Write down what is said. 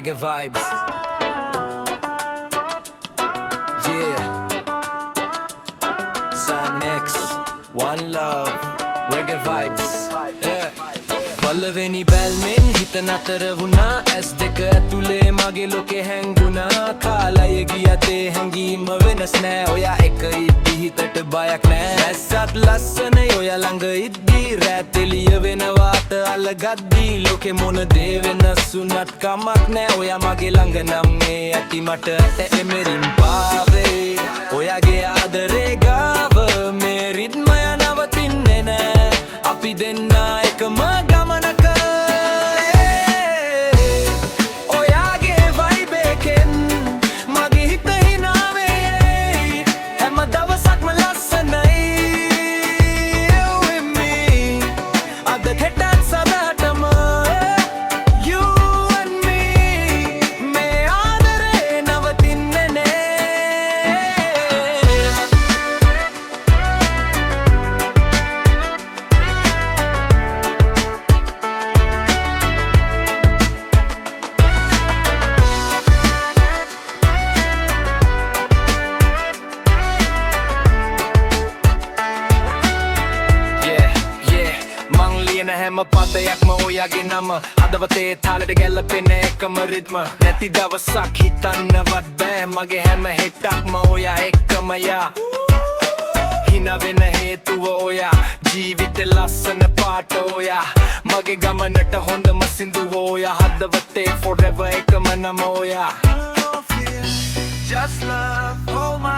reggae vibes. Yeah. Sun X, one love, reggae vibes. Yeah. පළවෙනි බැල්මෙන් හිත නතර වුණා ඇස් දෙක ඇතුලේ මගේ ලෝකෙ හැංගුණා කාලය ගියතේ හැංගීම වෙනස් නෑ ඔයා එක ඉද්දි හිතට බයක් නෑ ඇස්සත් ලස්සනයි ඔයා ළඟ ඉද්දි රැත් එළිය වෙනවාට අල්ලගද්දි ලෝකෙ මොන දේ වෙනස් වුණත් කමක් නෑ ඔයා මගේ ළඟ නම් මේ ඇති මට එමෙරින් පාවේ ඔයාගේ ආදරේ ගාව මේ රිද්මය නවතින්නේ නෑ අපි දෙන්න එකම ගමනක ඔයාගේ vibe එකෙන් මගේ හිත හිනාවේ හැම දවසක්ම ලස්සනයි with me අද හෙටත් සදාටම you and me මේ ආදරේ නවතින්නේ නෑ හැම පදයක්ම ඔයාගේ නම හදවතේ තාලෙට ගැලපෙන එකම රිද්ම නැති දවසක් හිතන්නවත් බෑ මගේ හැම හෙටක්ම ඔයා එක්කම යා හිනා වෙන හේතුව ඔයා ජීවිතේ ලස්සන පාට ඔයා මගේ ගමනට හොඳම සින්දුව ඔයා හදවතේ forever එකම නම ඔයා just love hold my